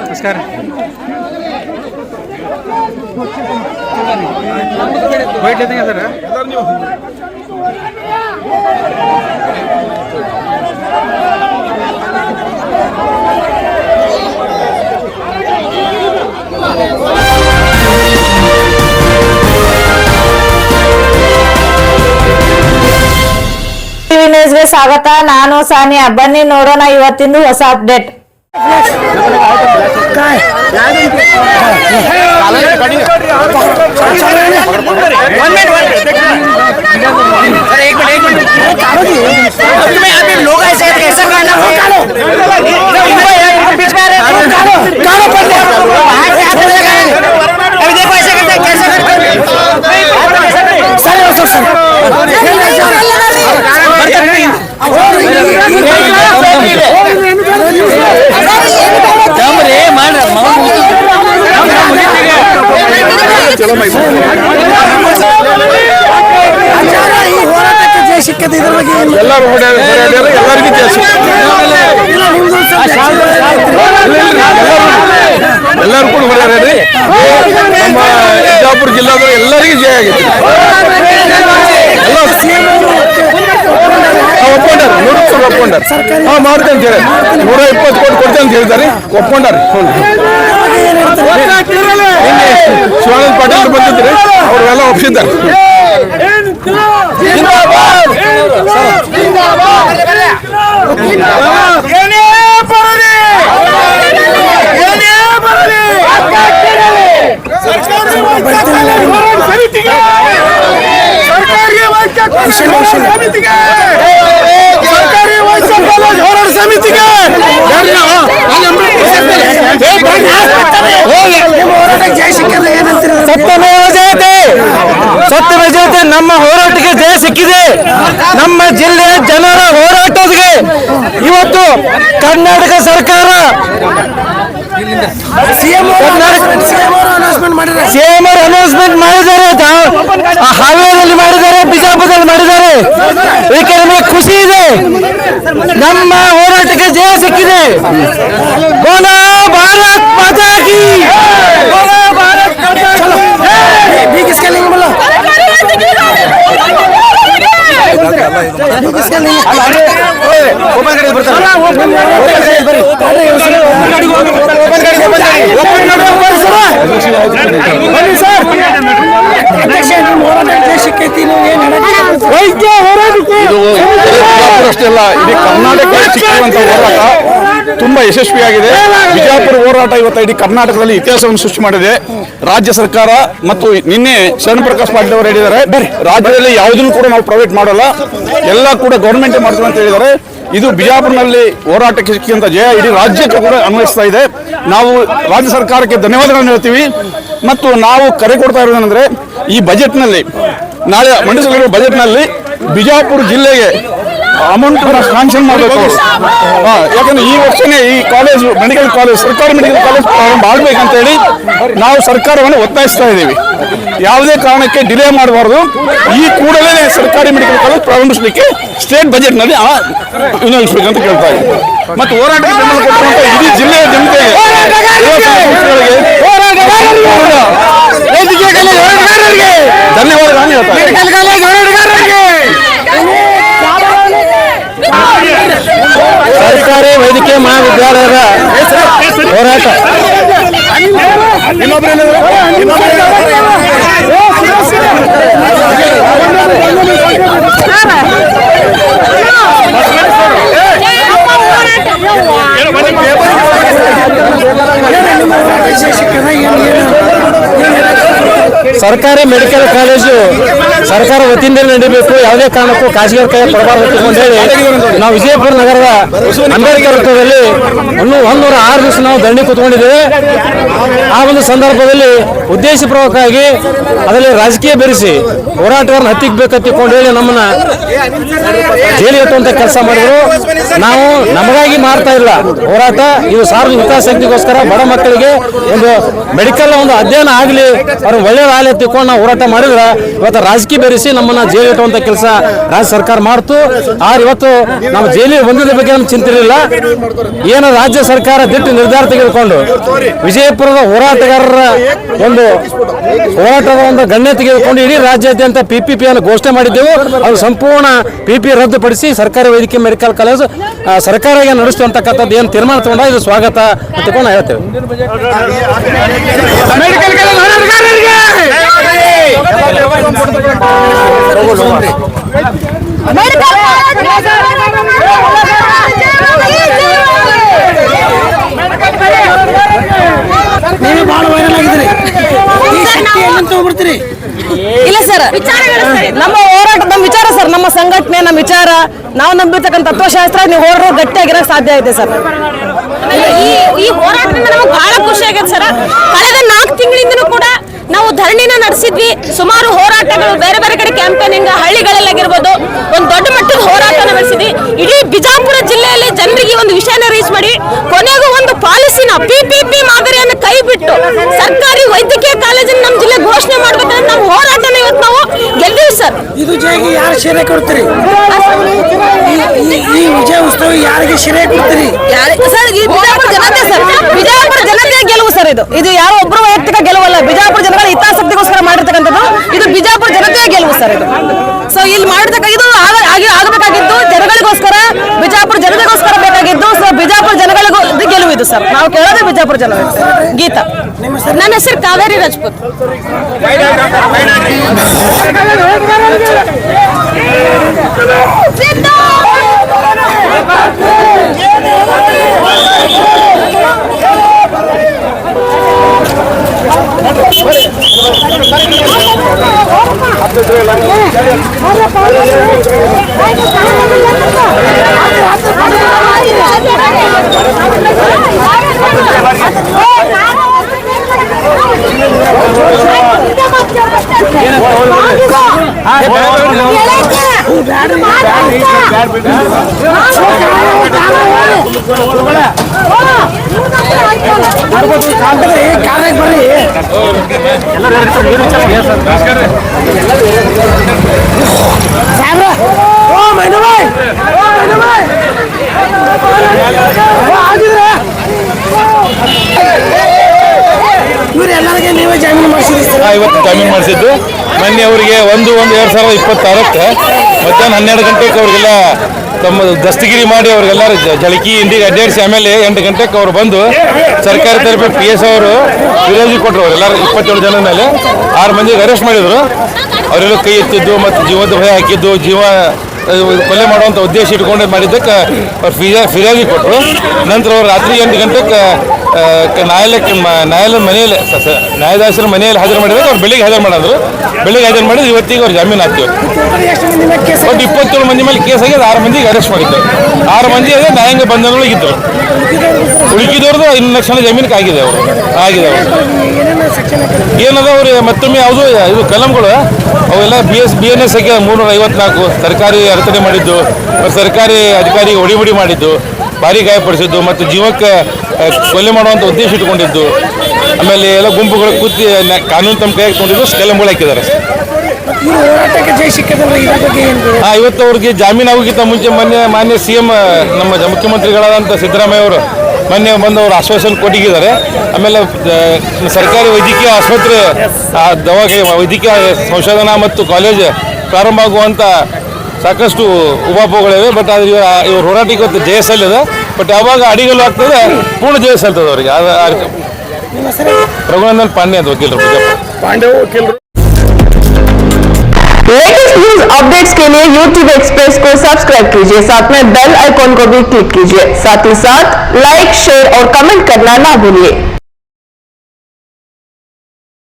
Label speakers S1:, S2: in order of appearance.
S1: ನಮಸ್ಕಾರ. White ಎದಂಗೆ sir
S2: ನ್ಯೂಸ್ಗೆ ಸ್ವಾಗತ. ನಾನು ಸಾನಿಯಾ. ಬನ್ನಿ ನೋಡೋಣ ಇವತ್ತಿಂದು ಹೊಸ ಅಪ್ಡೇಟ್.
S3: ಎಲ್ಲರೂ ಎಲ್ಲರಿಗೂ ಎಲ್ಲರೂ ಕೂಡ ಹೊಡ್ಯಾರ್ರಿ. ನಮ್ಮ ಬಿಜಾಪುರ ಜಿಲ್ಲಾದ ಎಲ್ಲರಿಗೂ ಜಯ ಆಗೈತಿ. ಒಪ್ಕೊಂಡಾರ 100% ಒಪ್ಕೊಂಡಾರ. ಮಾಡ್ತೇನೆ ಅಂತ ಹೇಳಿ 120 ಕೋಟಿ ಕೊಡ್ತೇನೆ ಅಂತ ಹೇಳಿದಾರೆ. ಒಪ್ಕೊಂಡಾರ. ಶಿವಾನಂದ ಪಾಟೀಲ್ ಬಂದಿದ್ರೆ ಅವ್ರೆಲ್ಲ ಒಪ್ಪಿದ್ದಾರೆ.
S1: ಸತ್ಯದ ಜೊತೆ ನಮ್ಮ ಹೋರಾಟಕ್ಕೆ ಜಯ ಸಿಕ್ಕಿದೆ. ನಮ್ಮ ಜಿಲ್ಲೆಯ ಜನರ ಹೋರಾಟಕ್ಕೆ ಇವತ್ತು ಕರ್ನಾಟಕ ಸರ್ಕಾರ ಸಿಎಂ ಅನೌನ್ಸ್ಮೆಂಟ್ ಮಾಡಿದ್ದಾರೆ. ಹಾವೇರಿಯಲ್ಲಿ ಮಾಡಿದ್ದಾರೆ, ಬಿಜಾಪುರದಲ್ಲಿ ಮಾಡಿದ್ದಾರೆ. ಇದಕ್ಕೆ ನಮಗೆ ಖುಷಿ ಇದೆ. ನಮ್ಮ ಹೋರಾಟಕ್ಕೆ ಜಯ ಸಿಕ್ಕಿದೆ. ಬೋಲೋ ಭಾರತ್ ಮಾತಾ ಕಿ.
S3: ಅಷ್ಟೇ ಅಲ್ಲ, ಇಡೀ ಕರ್ನಾಟಕ ಸಿಕ್ಕಿರುವಂತ ಹೋರಾಟ ತುಂಬಾ ಯಶಸ್ವಿಯಾಗಿದೆ. ಬಿಜಾಪುರ ಹೋರಾಟ ಇವತ್ತು ಇಡೀ ಕರ್ನಾಟಕದಲ್ಲಿ ಇತಿಹಾಸವನ್ನು ಸೃಷ್ಟಿ ಮಾಡಿದೆ. ರಾಜ್ಯ ಸರ್ಕಾರ ಮತ್ತು ನಿನ್ನೆ ಶರಣ್ ಪ್ರಕಾಶ್ ಪಾಟೀಲ್ ಅವರು ಹೇಳಿದ್ದಾರೆ, ರಾಜ್ಯದಲ್ಲಿ ಯಾವುದನ್ನು ಕೂಡ ನಾವು ಪ್ರೈವೇಟ್ ಮಾಡೋಲ್ಲ, ಎಲ್ಲ ಕೂಡ ಗೌರ್ಮೆಂಟ್ ಮಾಡ್ತೀವಿ ಅಂತ ಹೇಳಿದ್ದಾರೆ. ಇದು ಬಿಜಾಪುರನಲ್ಲಿ ಹೋರಾಟಕ್ಕೆ ಸಿಕ್ಕಿದಂತ ಜಯ ಇಡೀ ರಾಜ್ಯಕ್ಕೆ ಕೂಡ ಅನ್ವಯಿಸ್ತಾ ಇದೆ. ನಾವು ರಾಜ್ಯ ಸರ್ಕಾರಕ್ಕೆ ಧನ್ಯವಾದಗಳನ್ನು ಹೇಳ್ತೀವಿ. ಮತ್ತು ನಾವು ಕರೆ ಕೊಡ್ತಾ ಇರೋದೇನೆಂದ್ರೆ, ಈ ಬಜೆಟ್ನಲ್ಲಿ ನಾಳೆ ಮಂಡಿಸಲಿರುವ ಬಜೆಟ್ನಲ್ಲಿ ಬಿಜಾಪುರ ಜಿಲ್ಲೆಗೆ ಅಮೌಂಟ್ ಸ್ಯಾಂಕ್ಷನ್ ಮಾಡಬೇಕು. ಯಾಕಂದ್ರೆ ಈ ವರ್ಷನೇ ಈ ಕಾಲೇಜ್ ಮೆಡಿಕಲ್ ಕಾಲೇಜ್, ಸರ್ಕಾರಿ ಮೆಡಿಕಲ್ ಕಾಲೇಜ್ ಪ್ರಾರಂಭ ಆಗ್ಬೇಕಂತ ಹೇಳಿ ನಾವು ಸರ್ಕಾರವನ್ನು ಒತ್ತಾಯಿಸ್ತಾ ಇದ್ದೀವಿ. ಯಾವುದೇ ಕಾರಣಕ್ಕೆ ಡಿಲೇ ಮಾಡಬಾರ್ದು. ಈ ಕೂಡಲೇ ಸರ್ಕಾರಿ ಮೆಡಿಕಲ್ ಕಾಲೇಜ್ ಪ್ರಾರಂಭಿಸಲಿಕ್ಕೆ ಸ್ಟೇಟ್ ಬಜೆಟ್ ನಲ್ಲಿ ವಿನಿಯೋಗಿಸಬೇಕಂತ ಕೇಳ್ತಾ ಇದ್ದೀವಿ. ಮತ್ತು ಹೋರಾಟಕ್ಕೆ ಬೆಂಬಲ ಕೊಟ್ಟಂತ ಇಡೀ ಜಿಲ್ಲೆಯ ಜನತೆಗೆ, ಧನ್ಯವಾದಗಳನ್ನು
S1: ಸರ್ಕಾರಿ ವೈದ್ಯಕೀಯ ಮಹಾವಿದ್ಯಾಲಯದ ಹೋರಾಟ ಸರ್ಕಾರಿ ಮೆಡಿಕಲ್ ಕಾಲೇಜು ಸರ್ಕಾರ ವತಿಯಿಂದ ನಡೀಬೇಕು, ಯಾವುದೇ ಕಾರಣಕ್ಕೂ ಖಾಸಗಿ ಕೈ ಕೊಡಬಾರದು ಅಂತ ಹೇಳಿ ನಾವು ವಿಜಯಪುರ ನಗರದ ಅಂಬೇಡ್ಕರ್ ವೃತ್ತದಲ್ಲಿ 106 ದಿವಸ ನಾವು ಧರಣಿ ಕೂತ್ಕೊಂಡಿದ್ದೇವೆ. ಆ ಒಂದು ಸಂದರ್ಭದಲ್ಲಿ ಉದ್ದೇಶಪೂರ್ವಕವಾಗಿ ಅದರಲ್ಲಿ ರಾಜಕೀಯ ಬೆರೆಸಿ ಹೋರಾಟಗಾರನ ಹತ್ತಿಕ್ಬೇಕತ್ತಿಕೊಂಡು ಹೇಳಿ ನಮ್ಮನ್ನ ಜೈಲಿಗೆ ಎತ್ತುವಂತ ಕೆಲಸ ಮಾಡಿದ್ರು. ನಾವು ನಮಗಾಗಿ ಮಾಡ್ತಾ ಇಲ್ಲ ಹೋರಾಟ, ಇದು ಸಾರ್ವಜನಿಕ ಹಿತಾಸಕ್ತಿಗೋಸ್ಕರ ಬಡ ಮಕ್ಕಳಿಗೆ ಒಂದು ಮೆಡಿಕಲ್ ಒಂದು ಅಧ್ಯಯನ ಆಗಲಿ, ಅವ್ರ ಒಳ್ಳೆಯದಾಗಲಿ ತಿಳ್ಕೊಂಡು ನಾವು ಹೋರಾಟ ಮಾಡಿದ್ರೆ ಇವತ್ತು ರಾಜಕೀಯ ಬೆರೆಸಿ ನಮ್ಮನ್ನ ಜೈಲಿಗೆ ಇಟ್ಟುವಂತ ಕೆಲಸ ರಾಜ್ಯ ಸರ್ಕಾರ ಮಾಡ್ತು. ಆದ್ರೆ ಇವತ್ತು ನಮ್ಮ ಜೈಲಿಗೆ ಬಂದಿದ್ದ ಬಗ್ಗೆ ನಮ್ಗೆ ಚಿಂತೆ ಇರಲಿಲ್ಲ. ಏನು ರಾಜ್ಯ ಸರ್ಕಾರ ದಿಟ್ಟು ನಿರ್ಧಾರ ತೆಗೆದುಕೊಂಡು ವಿಜಯಪುರದ ಹೋರಾಟಗಾರರ ಒಂದು ಹೋರಾಟದ ಒಂದು ಗಣ್ಯ ತೆಗೆದುಕೊಂಡು ಇಡೀ ರಾಜ್ಯಾದ್ಯಂತ PPP ಅನ್ನು ಘೋಷಣೆ ಮಾಡಿದ್ದೆವು. ಅದು ಸಂಪೂರ್ಣ PP ರದ್ದುಪಡಿಸಿ ಸರ್ಕಾರಿ ವೈದ್ಯಕೀಯ ಮೆಡಿಕಲ್ ಕಾಲೇಜು ಸರ್ಕಾರಕ್ಕೆ ನಡೆಸುವಂತಕ್ಕಂಥದ್ದು ಏನು ತೀರ್ಮಾನ ತಗೊಂಡ ಇದು ಸ್ವಾಗತ ಅಂತ ನಾವು ಹೇಳ್ತೇವೆ.
S4: ನೀವು ಬಹಳ ವೈರಲ್ ಆಗಿದ್ರಿ, ಈ ಶಕ್ತಿ ಎಲ್ಲಿಂದ ತಗೊಂಡ್ಬಿಡ್ತೀರಿ?
S2: ಇಲ್ಲ ಸರ್, ನಮ್ಮ ಹೋರಾಟ ನಮ್ಮ ವಿಚಾರ ಸರ್, ನಮ್ಮ ಸಂಘಟನೆ ನಮ್ಮ ವಿಚಾರ, ನಾವು ನಂಬಿರ್ತಕ್ಕಂಥ ತತ್ವಶಾಸ್ತ್ರ ನೀವು ಹೋರಾಟ ಗಟ್ಟಿಯಾಗಿರೋಕೆ ಸಾಧ್ಯ ಇದೆ ಸರ್.
S5: ಈ ಹೋರಾಟದಿಂದ ನಮಗೆ ಬಹಳ ಖುಷಿ ಆಗೈತೆ ಸರ್. ಕಳೆದ 4 ತಿಂಗಳಿಂದನೂ ಕೂಡ ನಾವು ಧರಣಿನ ನಡೆಸಿದ್ವಿ. ಸುಮಾರು ಹೋರಾಟಗಳು ಬೇರೆ ಬೇರೆ ಕಡೆ ಕ್ಯಾಂಪೇನಿಂಗ್ ಹಳ್ಳಿಗಳಲ್ಲಾಗಿರ್ಬೋದು ಒಂದು ದೊಡ್ಡ ಮಟ್ಟದ ಹೋರಾಟ ನಡೆಸಿದ್ವಿ. ಇಡೀ ಬಿಜಾಪುರ ಜಿಲ್ಲೆಯಲ್ಲಿ ಜನರಿಗೆ ಒಂದು ವಿಷಯನ ರೀಚ್ ಮಾಡಿ ಕೊನೆಗೂ ಒಂದು ಪಾಲಿಸಿನ PPP ಮಾದರಿಯನ್ನು ಕೈ ಬಿಟ್ಟು ಸರ್ಕಾರಿ ವೈದ್ಯಕೀಯ ಕಾಲೇಜನ್ನು ನಮ್ಮ ಜಿಲ್ಲೆ ಘೋಷಣೆ ಮಾಡ್ಬೇಕಂದ್ರೆ ನಮ್ಮ ಹೋರಾಟನ ಇವತ್ತು ನಾವು ಗೆಲ್ತೀವಿ ಸರ್.
S4: ಇದು ಜಯಗೆ ಯಾರು ಶ್ರೇಯ ಕೊಡ್ತೀರಿ? ಈ ವಿಜಯ ಉತ್ಸವ ಯಾರಿಗೆ ಶ್ರೇಯ ಕೊಡ್ತೀರಿ?
S2: ಸರ್ ಈ ಬಿಜಾಪುರ ಜನತೆ ಸರ್, ಬಿಜಾಪುರ ಜನತೆಯ ಗೆಲುವು ಸರ್. ಇದು ಯಾರೋ ಒಬ್ಬರು ವೈಯಕ್ತಿಕ ಗೆಲುವಲ್ಲ, ಬಿಜಾಪುರ ಜನಗಳ ಹಿತಾಸಕ್ತಿಗೋಸ್ಕರ ಮಾಡಿರ್ತಕ್ಕಂಥದ್ದು. ಇದು ಬಿಜಾಪುರ ಜನತೆಯ ಗೆಲುವು ಸರ್. ಇದು ಸೊ ಇಲ್ಲಿ ಮಾಡಿರ್ತಕ್ಕ ಇದು ಆಗಬೇಕಾಗಿದ್ದು ಜನಗಳಿಗೋಸ್ಕರ, ಬಿಜಾಪುರ ಜನತೆಗೋಸ್ಕರ ಬೇಕಾಗಿದ್ದು. ಸೊ ಬಿಜಾಪುರ ಜನಗಳಿಗೂ ಗೆಲುವು ಇದು ಸರ್. ನಾವು ಕೇಳೋದೇ ಬಿಜಾಪುರ ಜನ. ಗೀತಾ,
S5: ನನ್ನ ಹೆಸರು ಕಾವೇರಿ ರಾಜ್ಪೂತ್.
S4: ಇವರೆಲ್ಲರಿಗೆ ನೀವೇ ಜಾಮೀನು ಮಾಡಿಸಿದ್ರಿ?
S6: ಇವತ್ತು ಜಾಮೀನು ಮಾಡಿಸಿದ್ದು. ಮೊನ್ನೆ ಅವರಿಗೆ 1/1/2026 ಮಧ್ಯಾಹ್ನ 12 ಗಂಟೆಗೆ ಅವರಿಗೆಲ್ಲ ತಮ್ಮ ದಸ್ತಗಿರಿ ಮಾಡಿ ಅವ್ರಿಗೆಲ್ಲರೂ ಜಳಕಿ ಇಂಡಿಗೆ ಅಡ್ಡಾಡಿಸಿ ಆಮೇಲೆ 8 ಗಂಟೆಗೆ ಅವ್ರು ಬಂದು ಸರ್ಕಾರಿ ತರಫಿ PS ಅವರು ವಿರೋಧಿ ಕೊಟ್ಟರು. ಅವರೆಲ್ಲರೂ 27 ಜನ ಮೇಲೆ 6 ಮಂದಿಗೆ ಅರೆಸ್ಟ್ ಮಾಡಿದರು. ಅವರೆಲ್ಲ ಕೈ ಎತ್ತಿದ್ದು ಮತ್ತು ಜೀವದ ಭಯ ಹಾಕಿದ್ದು, ಜೀವ ಕೊಲೆ ಮಾಡುವಂಥ ಉದ್ದೇಶ ಇಟ್ಕೊಂಡು ಮಾಡಿದ್ದಕ್ಕೆ ಅವ್ರು ಫಿರ್ಯಾದಿ ಕೊಟ್ಟರು. ನಂತರ ಅವ್ರು ರಾತ್ರಿ 8 ಗಂಟೆಗೆ ನ್ಯಾಯಾಲಯದ ಮನೆಯಲ್ಲಿ ನ್ಯಾಯಾಧೀಶರ ಮನೆಯಲ್ಲಿ ಹಾಜರು ಮಾಡಿದಾಗ ಅವ್ರು ಬೆಳಿಗ್ಗೆ ಹಾಜರು ಮಾಡಿದ್ರು. ಬೆಳಿಗ್ಗೆ ಹಾಜರು ಮಾಡಿದ್ರೆ ಇವತ್ತಿಗೆ ಅವ್ರು ಜಾಮೀನು ಹಾಕ್ತೀವಿ. ಒಟ್ಟು 27 ಮಂದಿ ಮೇಲೆ ಕೇಸ್ ಆಗಿ 6 ಮಂದಿಗೆ ಅರೆಸ್ಟ್ ಮಾಡಿದ್ರು. 6 ಮಂದಿ ಅದೇ ನ್ಯಾಯಾಂಗ ಬಂಧನದೊಳಗಿದ್ದರು. ಉಳುಕಿದವ್ರದ್ದು 1 ಲಕ್ಷ ಜಾಮೀನಿಗೆ ಆಗಿದೆ. ಅವರು ಏನದ ಅವ್ರು ಮತ್ತೊಮ್ಮೆ ಯಾವುದು ಇದು ಕಲಂಗಳು ಅವೆಲ್ಲ BNS ಆಗಿ 354 ಸರ್ಕಾರಿ ಅಡತಡೆ ಮಾಡಿದ್ದು, ಸರ್ಕಾರಿ ಅಧಿಕಾರಿ ಹೊಡಿಬುಡಿ ಮಾಡಿದ್ದು, ಭಾರಿ ಗಾಯಪಡಿಸಿದ್ದು ಮತ್ತು ಜೀವಕ್ಕೆ ಕೊಲೆ ಮಾಡುವಂಥ ಉದ್ದೇಶ ಇಟ್ಕೊಂಡಿದ್ದು, ಆಮೇಲೆ ಎಲ್ಲ ಗುಂಪುಗಳು ಕೂತಿ ಕಾನೂನು ತಮ್ಮ ಕೈಯಾಗಿ ತೊಗೊಂಡಿದ್ದು ಕಲಂಗಳು ಹಾಕಿದ್ದಾರೆ. ಇವತ್ತು ಅವ್ರಿಗೆ ಜಾಮೀನು ಆಗೋಕ್ಕಿಂತ ಮುಂಚೆ ಮಾನ್ಯ CM ನಮ್ಮ ಮುಖ್ಯಮಂತ್ರಿಗಳಾದಂಥ ಸಿದ್ದರಾಮಯ್ಯ ಅವರು ಮೊನ್ನೆ ಬಂದು ಅವರು ಆಶ್ವಾಸನೆ ಕೊಟ್ಟಿದ್ದಾರೆ. ಆಮೇಲೆ ಸರ್ಕಾರಿ ವೈದ್ಯಕೀಯ ಆಸ್ಪತ್ರೆ ದವಾಖಾನೆ ವೈದ್ಯಕೀಯ ಸಂಶೋಧನಾ ಮತ್ತು ಕಾಲೇಜ್ ಪ್ರಾರಂಭ ಆಗುವಂಥ ಸಾಕಷ್ಟು ಉಪಾಪಗಳಿವೆ. ಬಟ್ ಆದರೆ ಇವ್ರ ಹೋರಾಟಕ್ಕೆ ಇವತ್ತು ಜಯ ಸಲ್ಲಿದೆ. ಬಟ್ ಯಾವಾಗ ಅಡಿಗಲ್ಲು ಆಗ್ತದೆ ಪೂರ್ಣ ಜಯ ಸಲ್ತದೆ ಅವರಿಗೆ. ರಘುನಂದನ್ ಪಾಂಡೆ ಅಂತ ವಕೀಲರು, ಪಾಂಡೆ ವಕೀಲರು.
S7: लेटेस्ट न्यूज अपडेट्स के लिए YouTube एक्सप्रेस को सब्सक्राइब कीजिए, साथ में बेल आइकॉन को भी क्लिक कीजिए। साथ ही साथ लाइक, शेयर और कमेंट करना ना भूलिए।